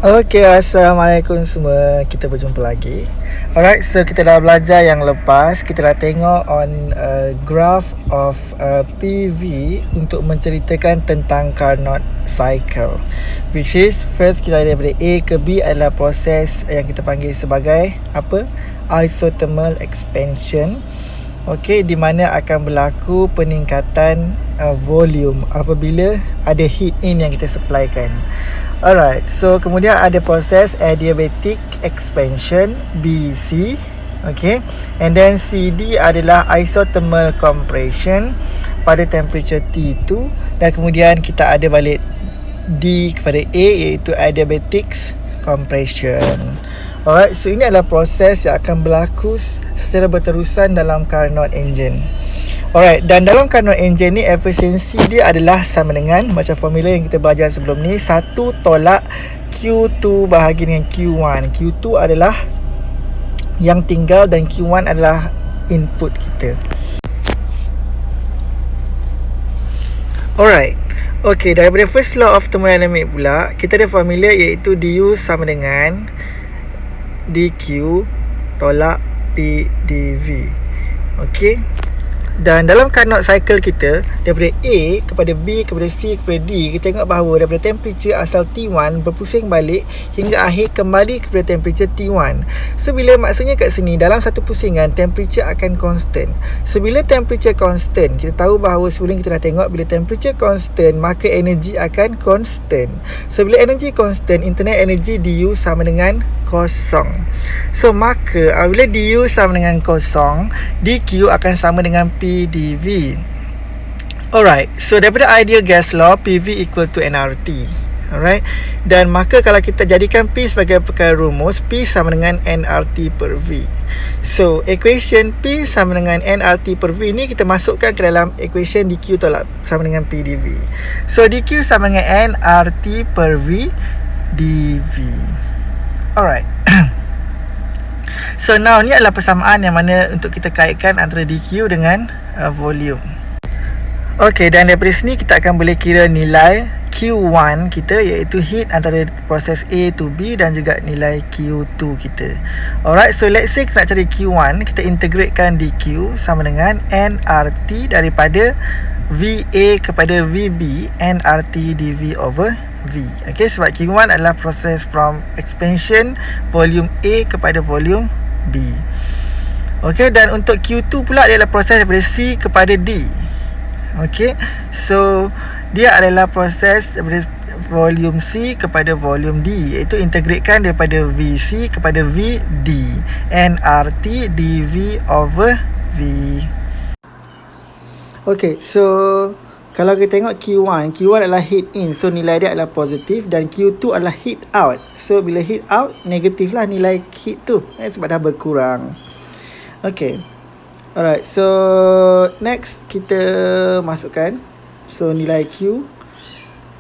Okay, Assalamualaikum semua. Kita berjumpa lagi. Alright, so kita dah belajar yang lepas. Kita dah tengok on graph of PV untuk menceritakan tentang Carnot cycle, which is first kita daripada A ke B adalah proses yang kita panggil sebagai apa? Isothermal expansion. Okey, di mana akan berlaku peningkatan volume apabila ada heat in yang kita supplykan. Alright, so kemudian ada proses adiabatic expansion BC. Okay, and then CD adalah isothermal compression pada temperature T2, dan kemudian kita ada balik D kepada A, iaitu adiabatics compression. Alright, so ini adalah proses yang akan berlaku secara berterusan dalam Carnot engine. Alright, dan dalam Carnot engine ni efisiensi dia adalah sama dengan macam formula yang kita belajar sebelum ni, 1 tolak Q2 bahagi dengan Q1. Q2 adalah yang tinggal dan Q1 adalah input kita. Alright, okay, daripada first law of thermodynamic pula, kita ada formula iaitu du sama dengan dq tolak p dv. Okay, dan dalam Carnot cycle kita, daripada A kepada B kepada C kepada D, kita tengok bahawa daripada temperature asal T1 berpusing balik hingga akhir kembali kepada temperature T1. So bila maksudnya kat sini, dalam satu pusingan temperature akan constant. So bila temperature constant, kita tahu bahawa sebelum kita dah tengok, bila temperature constant maka energy akan constant. So bila energy constant, internal energy du sama dengan kosong. So maka apabila du sama dengan kosong, dq akan sama dengan p dv. Alright, so daripada ideal gas law, PV equal to nRT. Alright, dan maka kalau kita jadikan P sebagai perkara rumus, P sama dengan nRT per V. So equation P sama dengan nRT per V ni kita masukkan ke dalam equation dq tolak sama dengan P dv. So dq sama dengan nRT per V dv. Alright. So now ni adalah persamaan yang mana untuk kita kaitkan antara dq dengan volume. Okey, dan daripada sini kita akan boleh kira nilai Q1 kita, iaitu heat antara proses A to B, dan juga nilai Q2 kita. Alright, so let's say kita nak cari Q1, kita integratekan dq sama dengan nRT daripada VA kepada VB nRT dV over V. Okay, sebab Q1 adalah proses from expansion volume A kepada volume B. Okay, dan untuk Q2 pula dia adalah proses daripada C kepada D. Okay, so dia adalah proses daripada volume C kepada volume D, iaitu integratekan daripada VC kepada VD nRT dV over V. Okay, so kalau kita tengok Q1 adalah heat in, so nilai dia adalah positif, dan Q2 adalah heat out. So bila heat out, negatif lah nilai heat tu, sebab dah berkurang. Okay, alright, so next kita masukkan, so nilai Q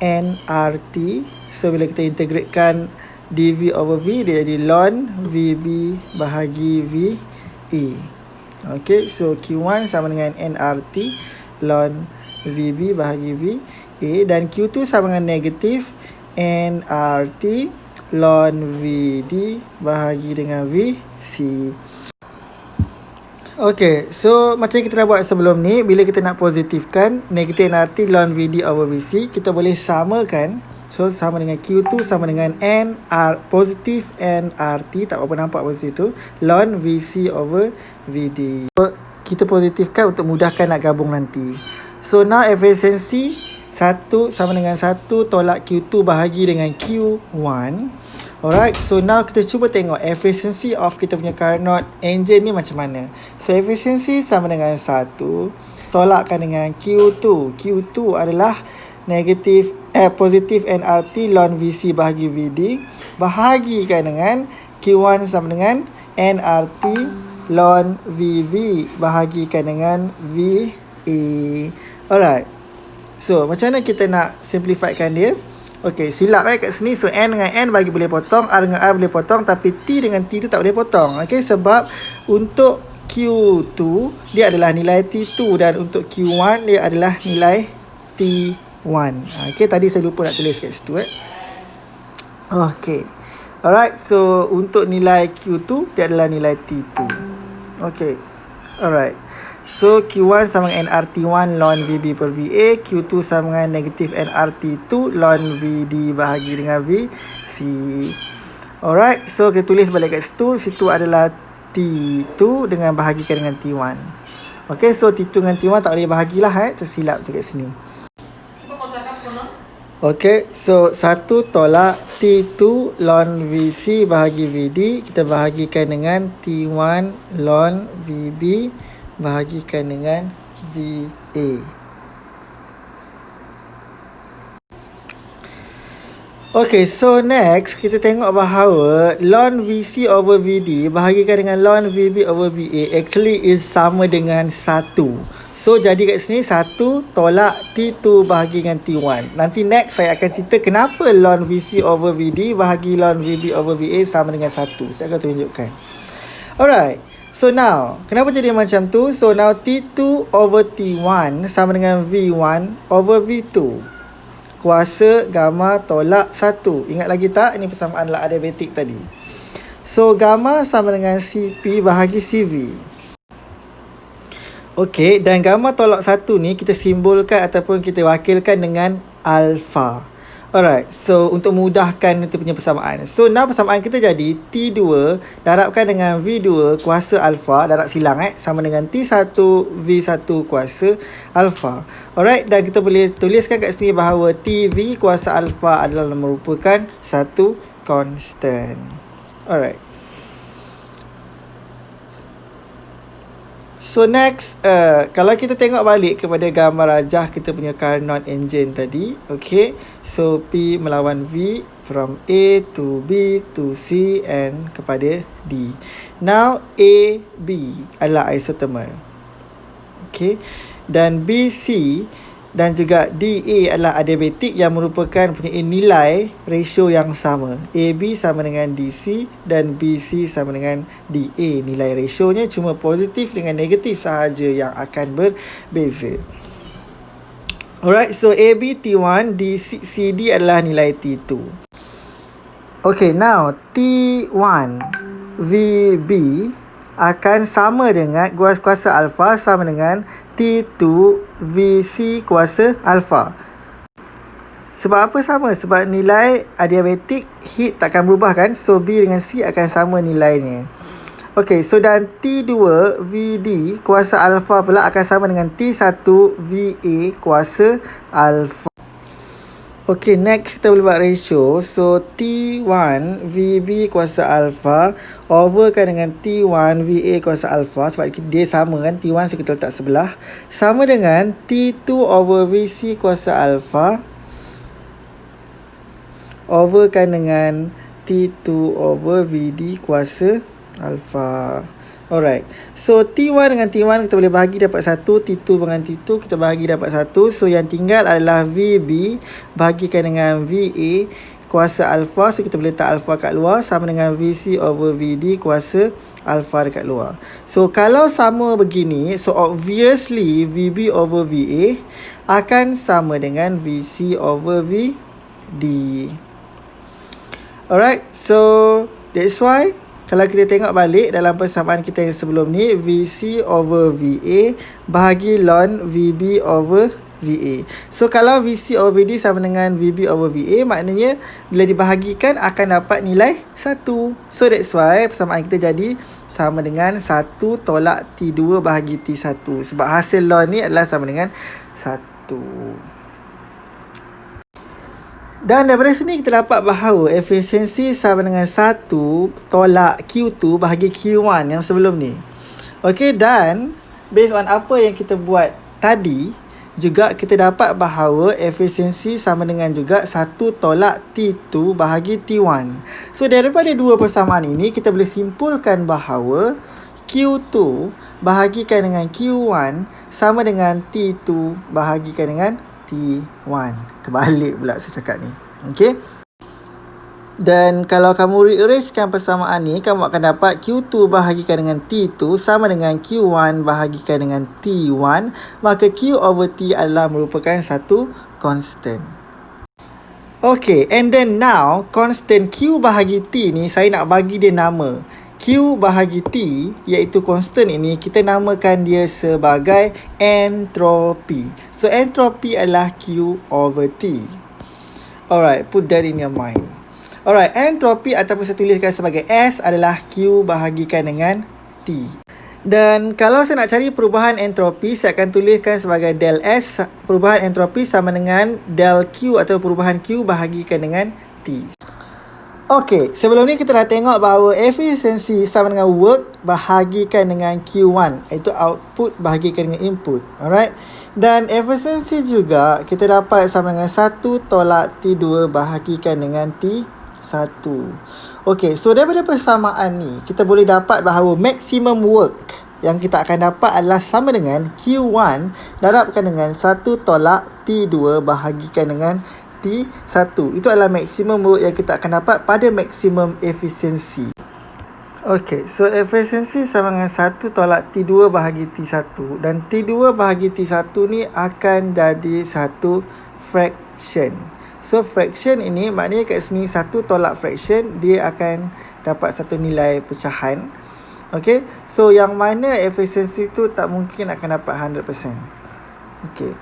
nRT. So bila kita integratekan dV over V, dia jadi ln VB bahagi VE. Okay, so Q1 sama dengan nRT ln VB bahagi VA, dan Q2 sama dengan negatif nRT ln VD bahagi dengan VC. Okay, so macam kita dah buat sebelum ni, bila kita nak positifkan negatif nRT ln VD over VC, kita boleh samakan. So sama dengan Q2 sama dengan positif nRT, tak apa nampak positif tu, ln VC over VD. Kita positifkan untuk mudahkan nak gabung nanti. So now efisiensi 1 sama dengan 1 tolak Q2 bahagi dengan Q1. Alright, so now kita cuba tengok efisiensi of kita punya Carnot engine ni macam mana. So efisiensi sama dengan 1 tolakkan dengan Q2. Q2 adalah positif nRT ln VC bahagi VD, bahagikan dengan Q1 sama dengan nRT ln VB bahagikan dengan VA. Alright, so macam mana kita nak simplifykan dia? Okay, silap kat sini. So N dengan N bagi boleh potong, R dengan R boleh potong, tapi T dengan T tu tak boleh potong. Okay, sebab untuk Q2 dia adalah nilai T2, dan untuk Q1 dia adalah nilai T1. Okay, tadi saya lupa nak tulis kat situ. Okay, Alright, so untuk nilai Q2 dia adalah nilai T2. Okay, alright. So Q1 sama dengan nRT1 ln VB per VA, Q2 sama dengan negatif nRT2 ln VD bahagi dengan VC. Alright, so kita tulis balik kat situ. Situ adalah T2 dengan bahagikan dengan T1. Okay, so T2 dengan T1 tak boleh bahagilah, tersilap tu kat sini. Okay, so 1 tolak T2 ln VC bahagi VD. Kita bahagikan dengan T1 ln VB bahagikan dengan VA. Okay, so next kita tengok bahawa ln VC over VD bahagikan dengan ln VB over VA actually is sama dengan 1. So jadi kat sini 1 tolak T2 bahagi dengan T1. Nanti next saya akan cerita kenapa ln VC over VD bahagi ln VB over VA sama dengan 1. Saya akan tunjukkan. Alright. So now, kenapa jadi macam tu? So now T2 over T1 sama dengan V1 over V2. Kuasa gamma tolak 1. Ingat lagi tak? Ini persamaan lah adiabatik tadi. So gamma sama dengan CP bahagi CV. Okey, dan gamma tolak 1 ni kita simbolkan ataupun kita wakilkan dengan alpha. Alright, so untuk mudahkan itu punya persamaan. So now persamaan kita jadi T2 darabkan dengan V2 kuasa alpha, darab silang sama dengan T1 V1 kuasa alpha. Alright, dan kita boleh tuliskan kat sini bahawa TV kuasa alpha adalah merupakan satu constant. Alright. So next, kalau kita tengok balik kepada gambar rajah kita punya Carnot engine tadi, okay. So P melawan V from A to B to C and kepada D. Now A, B adalah isothermal, okay. Dan B, C dan juga DA adalah adiabatik yang merupakan punya nilai ratio yang sama. AB sama dengan DC dan BC sama dengan DA. Nilai rasionya cuma positif dengan negatif sahaja yang akan berbeza. Alright, so AB T1, DC, CD adalah nilai T2. Okay, now T1 VB akan sama dengan kuasa alpha sama dengan T2 VC kuasa alpha. Sebab apa sama? Sebab nilai adiabatik heat takkan berubah kan? So B dengan C akan sama nilainya. Okay, so dan T2 VD kuasa alpha pula akan sama dengan T1 VA kuasa alpha. Okay, next kita boleh buat ratio. So T1 VB kuasa alpha overkan dengan T1 VA kuasa alpha. Sebab dia sama kan, T1 so kita letak sebelah. Sama dengan T2 over VC kuasa alpha overkan dengan T2 over VD kuasa alpha. Alright, so T1 dengan T1 kita boleh bahagi dapat 1, T2 dengan T2 kita bahagi dapat 1. So yang tinggal adalah VB bahagikan dengan VA kuasa alpha. So kita boleh letak alpha kat luar sama dengan VC over VD kuasa alpha dekat luar. So kalau sama begini, so obviously VB over VA akan sama dengan VC over VD. Alright, so that's why kalau kita tengok balik dalam persamaan kita yang sebelum ni, VC over VA bahagi ln VB over VA. So kalau VC over VD sama dengan VB over VA, maknanya bila dibahagikan akan dapat nilai 1. So that's why persamaan kita jadi sama dengan 1 tolak T2 bahagi T1. Sebab hasil ln ni adalah sama dengan 1. Dan daripada sini kita dapat bahawa efisiensi sama dengan 1 tolak Q2 bahagi Q1 yang sebelum ni. Okey, dan based on apa yang kita buat tadi, juga kita dapat bahawa efisiensi sama dengan juga 1 tolak T2 bahagi T1. So daripada dua persamaan ini kita boleh simpulkan bahawa Q2 bahagikan dengan Q1 sama dengan T2 bahagikan dengan T1. Terbalik pula saya cakap ni. Okey. Dan kalau kamu rearrangekan persamaan ni, kamu akan dapat Q2 bahagikan dengan T2 sama dengan Q1 bahagikan dengan T1. Maka Q over T adalah merupakan satu constant. Okay, and then now constant Q bahagi T ni saya nak bagi dia nama. Q bahagi T iaitu constant ini kita namakan dia sebagai entropi. So entropi adalah Q over T. Alright, put that in your mind. Alright, entropi ataupun saya tuliskan sebagai S adalah Q bahagikan dengan T. Dan kalau saya nak cari perubahan entropi, saya akan tuliskan sebagai del S. Perubahan entropi sama dengan del Q atau perubahan Q bahagikan dengan T. Okey, sebelum ni kita dah tengok bahawa efisiensi sama dengan work bahagikan dengan Q1, iaitu output bahagikan dengan input. Alright. Dan efisiensi juga kita dapat sama dengan 1 tolak T2 bahagikan dengan T1. Okey, so daripada persamaan ni kita boleh dapat bahawa maximum work yang kita akan dapat adalah sama dengan Q1 darabkan dengan 1 tolak T2 bahagikan dengan T1. Itu adalah maksimum work yang kita akan dapat pada maksimum efisiensi. Okey, so efisiensi sama dengan 1 tolak T2 bahagi T1. Dan T2 bahagi T1 ni akan jadi satu fraction. So fraction ini maknanya kat sini 1 tolak fraction dia akan dapat satu nilai pecahan. Okey, so yang mana efisiensi tu tak mungkin akan dapat 100%. Okey.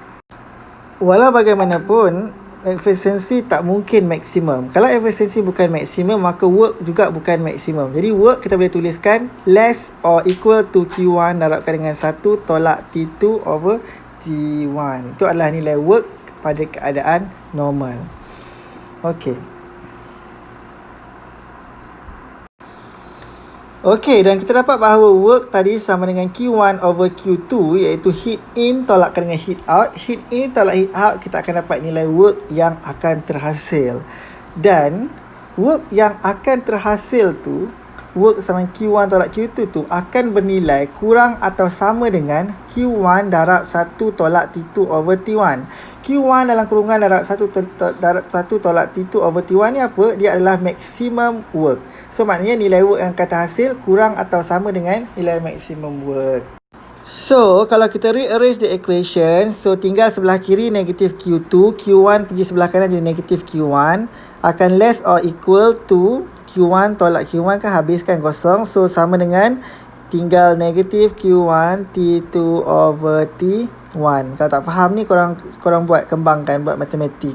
Walau bagaimanapun efisiensi tak mungkin maksimum. Kalau efisiensi bukan maksimum, maka work juga bukan maksimum. Jadi work kita boleh tuliskan less or equal to Q1 darabkan dengan 1 tolak T2 over T1. Itu adalah nilai work pada keadaan normal. Okey. Okey, dan kita dapat bahawa work tadi sama dengan Q1 over Q2 iaitu heat in tolakkan dengan heat out. Heat in tolak heat out, kita akan dapat nilai work yang akan terhasil. Dan work yang akan terhasil tu, work sama Q1 tolak Q2 tu akan bernilai kurang atau sama dengan Q1 darab 1 tolak T2 over T1. Q1 dalam kurungan darab 1 tolak T2 over T1 ni apa? Dia adalah maximum work. So maknanya nilai work yang akan terhasil kurang atau sama dengan nilai maximum work. So kalau kita rearrange the equation, so tinggal sebelah kiri negatif Q2, Q1 pergi sebelah kanan jadi negatif Q1, akan less or equal to Q1 tolak Q1 kan habiskan kosong. So sama dengan tinggal negatif Q1 T2 over T1. Kalau tak faham ni korang buat kembangkan, buat matematik.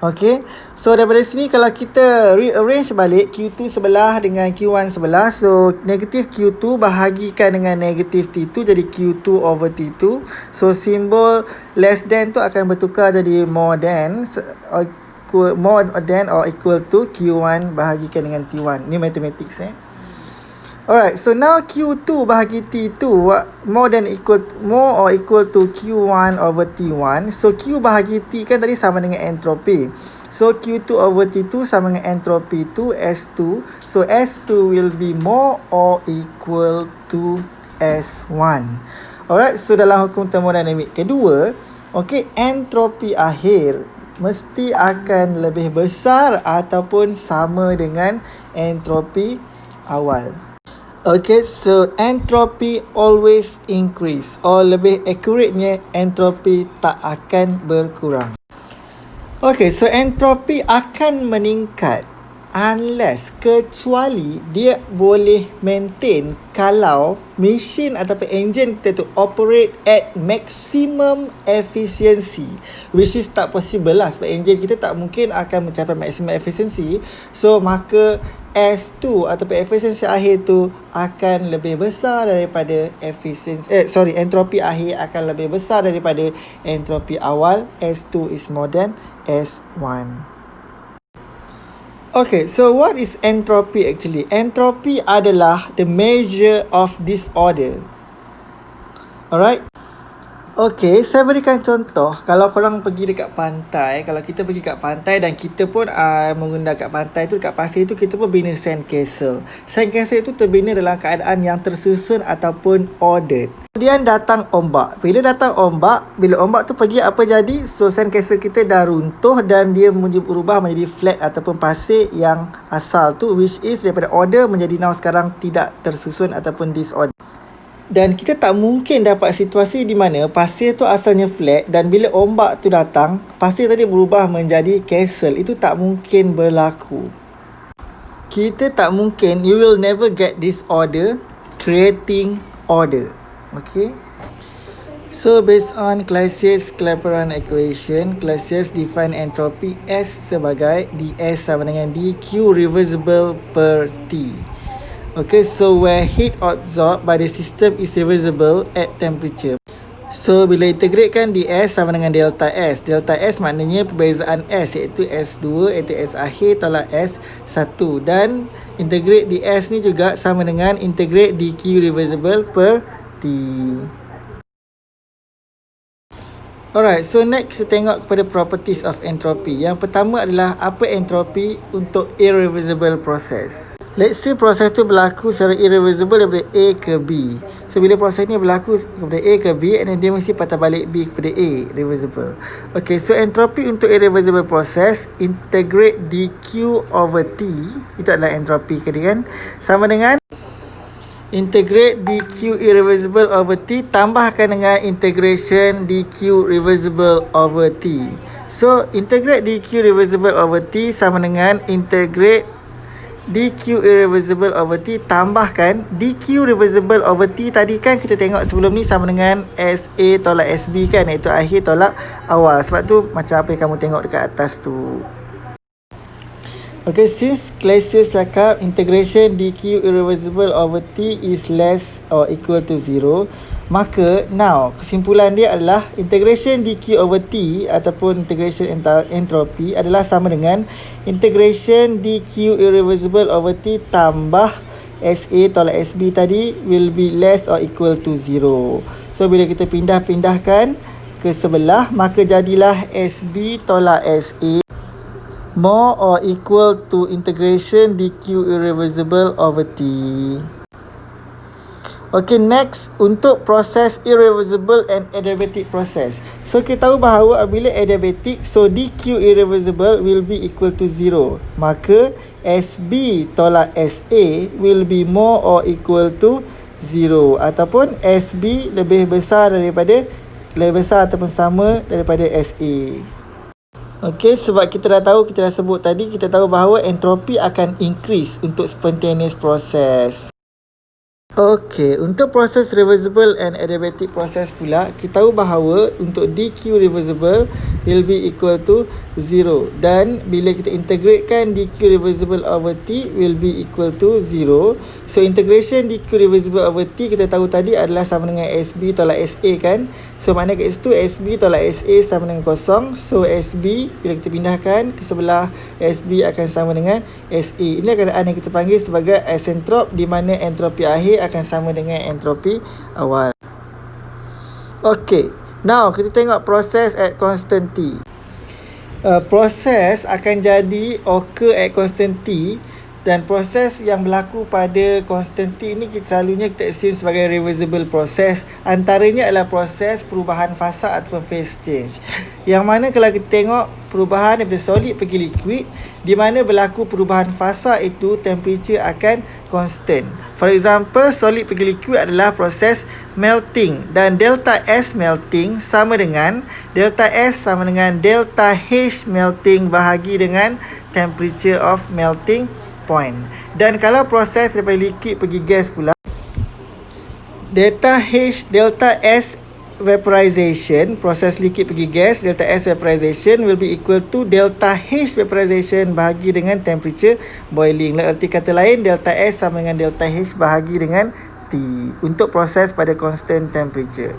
Okey. So daripada sini kalau kita rearrange balik Q2 sebelah dengan Q1 sebelah, so negatif Q2 bahagikan dengan negatif T2 jadi Q2 over T2. So simbol less than tu akan bertukar jadi more than or equal to Q1 bahagikan dengan T1. Ni mathematics Alright, so now Q2 bahagi T2 more or equal to Q1 over T1. So Q bahagi T kan tadi sama dengan entropi. So Q2 over T2 sama dengan entropi 2 S2. So S2 will be more or equal to S1. Alright, so dalam hukum termodinamik kedua, okay, entropi akhir mesti akan lebih besar ataupun sama dengan entropi awal. Okay, so entropy always increase, or lebih accurately entropy tak akan berkurang. Okay, so entropy akan meningkat unless, kecuali dia boleh maintain kalau mesin ataupun enjin kita tu operate at maximum efficiency, which is tak possible lah sebab enjin kita tak mungkin akan mencapai maximum efficiency. So maka S2 ataupun efisiensi akhir tu akan lebih besar daripada entropi akhir akan lebih besar daripada entropi awal. S2 is more than S1. Okay, so what is entropy actually? Entropy adalah the measure of disorder. Alright? Okay, saya berikan contoh. Kalau korang pergi dekat pantai, kalau kita pergi kat pantai dan kita pun mengundang kat pantai tu, dekat pasir tu kita pun bina sand castle. Sand castle tu terbina dalam keadaan yang tersusun ataupun ordered. Kemudian datang ombak. Bila ombak tu pergi, apa jadi? So sand castle kita dah runtuh dan dia berubah menjadi flat ataupun pasir yang asal tu, which is daripada order menjadi now sekarang tidak tersusun ataupun disorder. Dan kita tak mungkin dapat situasi di mana pasir tu asalnya flat dan bila ombak tu datang, pasir tadi berubah menjadi castle. Itu tak mungkin berlaku. Kita tak mungkin, you will never get this order creating order. Okay. So based on Clausius-Clapeyron equation, Clausius define entropy S sebagai ds sama dengan dq reversible per T. Okay, so where heat absorbed by the system is reversible at temperature. So bila integratekan ds sama dengan delta S. Delta S maknanya perbezaan S, iaitu S2 iaitu S akhir tolak S1. Dan integrate ds ni juga sama dengan integrate dq reversible per T. Alright, so next kita tengok kepada properties of entropy. Yang pertama adalah apa entropy untuk irreversible process. Let's say proses tu berlaku secara irreversible daripada A ke B. So bila proses ni berlaku daripada A ke B, and then dia mesti patah balik B kepada A, reversible. Okay, so entropy untuk irreversible process, integrate dq over T, itu adalah entropy kan, sama dengan integrate dq irreversible over T tambahkan dengan integration dq reversible over T. So integrate dq reversible over T sama dengan integrate dq irreversible over T tambahkan dq reversible over T. Tadi kan kita tengok sebelum ni sama dengan SA tolak SB kan, iaitu akhir tolak awal. Sebab tu macam apa yang kamu tengok dekat atas tu. Okay, since Clausius cakap integration dq irreversible over T is less or equal to 0, maka now kesimpulan dia adalah integration dq over T ataupun integration entropy adalah sama dengan integration dq irreversible over T tambah SA tolak SB tadi will be less or equal to 0. So bila kita pindah-pindahkan ke sebelah, maka jadilah SB tolak SA more or equal to integration dq irreversible over T. Okay, next untuk proses irreversible and adiabatic process. So kita tahu bahawa apabila adiabatic, so dq irreversible will be equal to 0. Maka SB tolak SA will be more or equal to 0, ataupun SB lebih besar ataupun sama daripada SA. Okey, sebab kita dah tahu, kita dah sebut tadi, kita tahu bahawa entropi akan increase untuk spontaneous process. Okey, untuk proses reversible and adiabatic process pula, kita tahu bahawa untuk dq reversible will be equal to 0. Dan bila kita integratekan dq reversible over T will be equal to 0. So integration dq reversible over T kita tahu tadi adalah sama dengan SB tolak SA kan. So maknanya kat situ SB tolak SA sama dengan kosong. So SB bila kita pindahkan ke sebelah SB akan sama dengan SA. Ini keadaan yang kita panggil sebagai asentrop, di mana entropi akhir akan sama dengan entropi awal. Okay, now kita tengok proses at constant T. Proses akan jadi occur at constant T, dan proses yang berlaku pada constant T ini selalunya kita assume sebagai reversible process. Antaranya adalah proses perubahan fasa ataupun phase change, yang mana kalau kita tengok perubahan daripada solid pergi liquid, di mana berlaku perubahan fasa itu temperature akan constant. For example, solid pergi liquid adalah proses melting, dan delta S melting sama dengan delta S sama dengan delta H melting bahagi dengan temperature of melting point. Dan kalau proses daripada liquid pergi gas pula, delta S vaporization, proses liquid pergi gas, delta S vaporization will be equal to delta H vaporization bahagi dengan temperature boiling. Arti kata lain, delta S sama dengan delta H bahagi dengan T untuk proses pada constant temperature.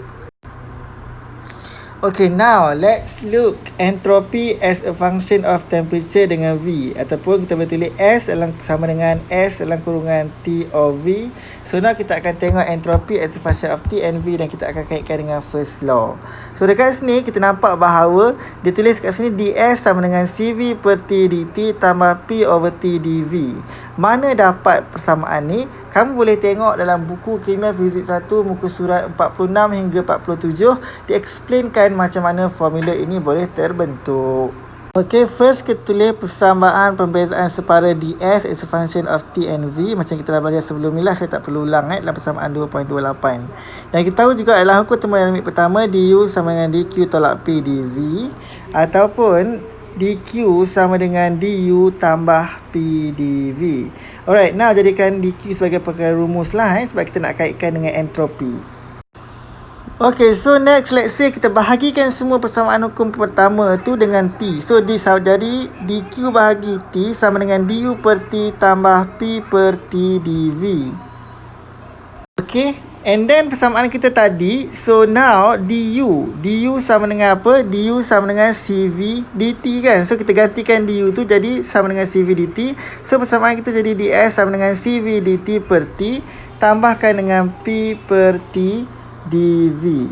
Okay, now let's look entropy as a function of temperature dengan V, ataupun kita boleh tulis S sama dengan S dalam kurungan T of V. So now kita akan tengok entropy as a function of T and V, dan kita akan kaitkan dengan first law. So dekat sini kita nampak bahawa dia tulis kat sini ds sama dengan CV per T dt tambah P over T dV. Mana dapat persamaan ni? Kamu boleh tengok dalam buku Kimia Fizik 1 muka surat 46 hingga 47, diexplainkan macam mana formula ini boleh terbentuk. Okay, first kita tulis persamaan pembezaan separa ds as a function of t and v. Macam kita dah belajar sebelum ni lah, saya tak perlu ulang dalam persamaan 2.28. Dan kita tahu juga adalah hukum termodinamik pertama, du sama dengan dq tolak p dv, ataupun dq sama dengan du tambah p dv. Alright, now jadikan dq sebagai perkara rumus lah sebab kita nak kaitkan dengan entropi. Okay, so next, let's say kita bahagikan semua persamaan hukum pertama tu dengan T. So, jadi dq bahagi T sama dengan du per T tambah p per T dv. Okay, and then persamaan kita tadi, so now du sama dengan apa? Du sama dengan cv dt kan. So, kita gantikan du tu jadi sama dengan cv dt. So, persamaan kita jadi ds sama dengan cv dt per T tambahkan dengan p per T dv.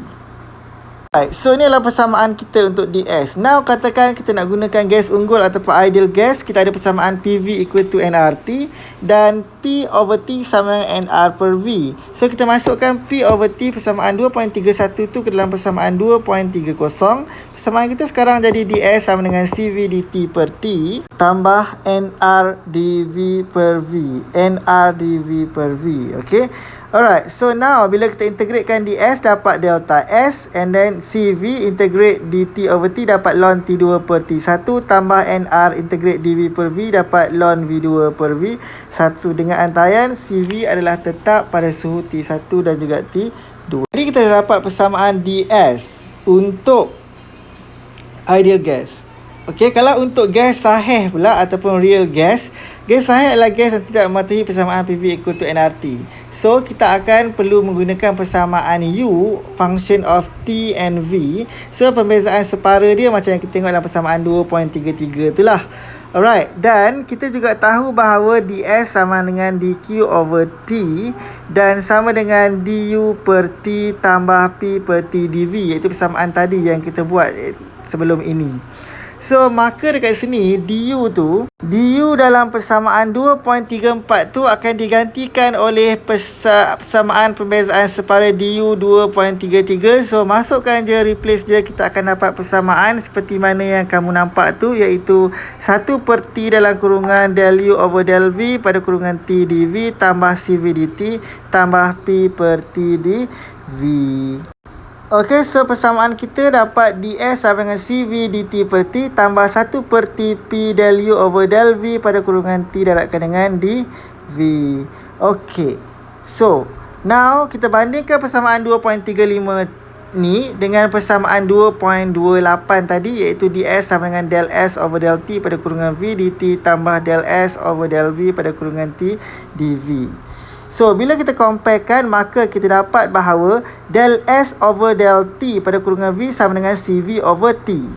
Right, so ni adalah persamaan kita untuk ds. Now katakan kita nak gunakan gas unggul ataupun ideal gas. Kita ada persamaan PV equal to nRT dan P over T sama dengan nR per V. So kita masukkan P over T persamaan 2.31 tu ke dalam persamaan 2.30. Persamaan kita sekarang jadi ds sama dengan cv dt per T tambah nR dv per V. nR dv per V. Okay. Alright, so now bila kita integratekan ds dapat delta S, and then cv integrate dt over t dapat ln t2 per t1 tambah nr integrate dv per v dapat ln v2 per v1 dengan antaian cv adalah tetap pada suhu t1 dan juga t2. Jadi kita dah dapat persamaan ds untuk ideal gas. Okey, kalau untuk gas sahih pula ataupun real gas, gas sahih adalah gas yang tidak mematuhi persamaan PV equal to nRT. So, kita akan perlu menggunakan persamaan U, function of T and V. So, pembezaan separa dia macam yang kita tengok dalam persamaan 2.33 tu lah. Alright, dan kita juga tahu bahawa ds sama dengan dq over T dan sama dengan du per T tambah p per T dv, iaitu persamaan tadi yang kita buat sebelum ini. So, maka dekat sini, du dalam persamaan 2.34 tu akan digantikan oleh persamaan pembezaan separa du 2.33. So, masukkan je, replace je, kita akan dapat persamaan seperti mana yang kamu nampak tu, iaitu 1 per T dalam kurungan del u over del v pada kurungan T dv tambah cv dt tambah p per T dv. Okey, so persamaan kita dapat ds sama dengan cv dt per T tambah 1 per T p del u over del v pada kurungan T darabkan dengan dv. Okey, so now kita bandingkan persamaan 2.35 ni dengan persamaan 2.28 tadi, iaitu ds sama dengan del s over del T pada kurungan v dt tambah del s over del v pada kurungan T dv. So, bila kita comparekan, maka kita dapat bahawa del S over del T pada kurungan V sama dengan CV over T.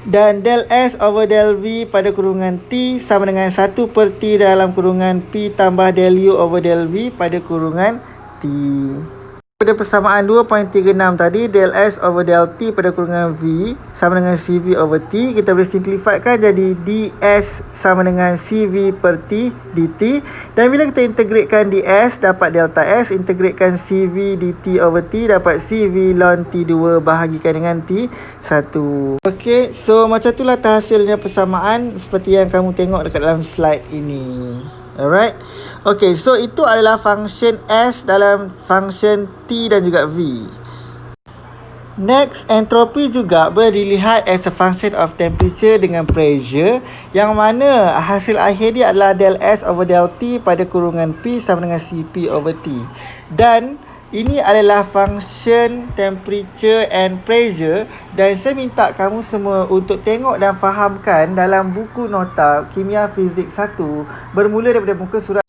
Dan del S over del V pada kurungan T sama dengan 1 per T dalam kurungan P tambah del U over del V pada kurungan T. Pada persamaan 2.36 tadi, del S over del T pada kurungan V sama dengan CV over T. Kita boleh simplifikan jadi ds sama dengan CV per T dt. Dan bila kita integratekan ds, dapat delta S. Integratekan CV dt over T, dapat CV ln T2 bahagikan dengan T1. Okey, so macam itulah hasilnya persamaan seperti yang kamu tengok dekat dalam slide ini. Alright. Okay, so itu adalah function S dalam function T dan juga V. Next, entropi juga boleh dilihat as a function of temperature dengan pressure, yang mana hasil akhir dia adalah del S over del T pada kurungan P sama dengan Cp over T. Dan ini adalah function temperature and pressure, dan saya minta kamu semua untuk tengok dan fahamkan dalam buku nota Kimia Fizik 1 bermula daripada muka surat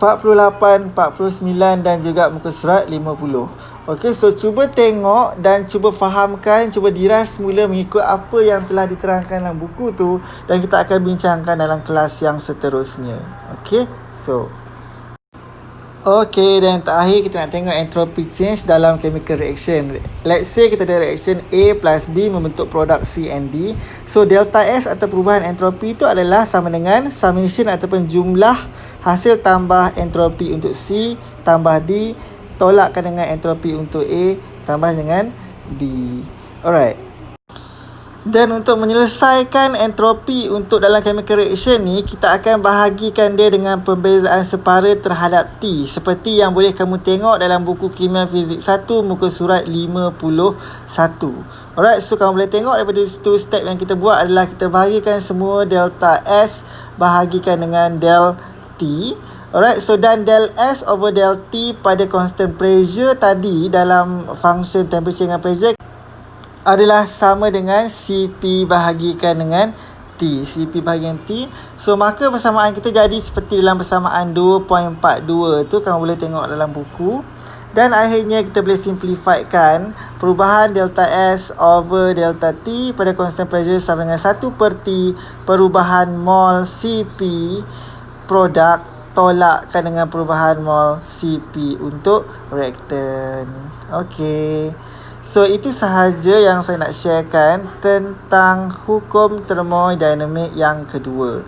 48, 49 dan juga muka surat 50. Okey, so cuba tengok dan cuba fahamkan, cuba diras semula mengikut apa yang telah diterangkan dalam buku tu, dan kita akan bincangkan dalam kelas yang seterusnya. Okey, so okey, dan terakhir kita nak tengok entropy change dalam chemical reaction. Let's say kita ada reaction A plus B membentuk produk C and D. So delta S atau perubahan entropi itu adalah sama dengan summation ataupun jumlah hasil tambah entropi untuk C tambah D tolakkan dengan entropi untuk A tambah dengan B. Alright. Dan untuk menyelesaikan entropi untuk dalam chemical reaction ni, kita akan bahagikan dia dengan pembezaan separa terhadap T, seperti yang boleh kamu tengok dalam buku Kimia Fizik 1 muka surat 51. Alright, so kamu boleh tengok daripada situ step yang kita buat adalah kita bahagikan semua delta S bahagikan dengan del T. Alright, so dan del S over del T pada constant pressure tadi dalam function temperature dengan pressure adalah sama dengan CP bahagikan dengan T. CP bahagian T. So, maka persamaan kita jadi seperti dalam persamaan 2.42 tu, kamu boleh tengok dalam buku. Dan akhirnya kita boleh simplifykan perubahan delta S over delta T pada constant pressure sama dengan 1/T perubahan mol CP produk tolakkan dengan perubahan mol CP untuk reaktan. Okey. So, itu sahaja yang saya nak sharekan tentang hukum termodinamik yang kedua.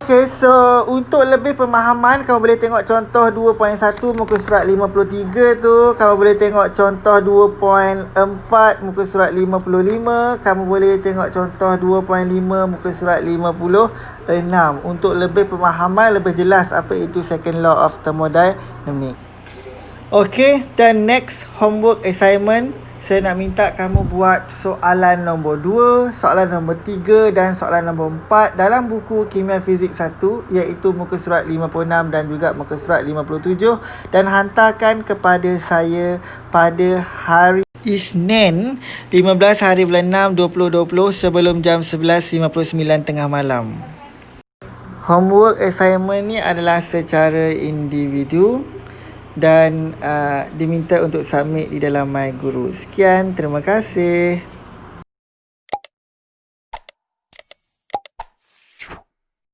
Okay, so untuk lebih pemahaman, kamu boleh tengok contoh 2.1 muka surat 53 tu. Kamu boleh tengok contoh 2.4 muka surat 55. Kamu boleh tengok contoh 2.5 muka surat 56. Untuk lebih pemahaman, lebih jelas apa itu second law of thermodynamics. Okay, dan next homework assignment, saya nak minta kamu buat soalan nombor 2, soalan nombor 3 dan soalan nombor 4 dalam buku Kimia Fizik 1, iaitu muka surat 56 dan juga muka surat 57, dan hantarkan kepada saya pada hari Isnin 15 hari bulan 6 2020 sebelum jam 11.59 tengah malam. Homework assignment ni adalah secara individu dan diminta untuk submit di dalam My Guru. Sekian, terima kasih.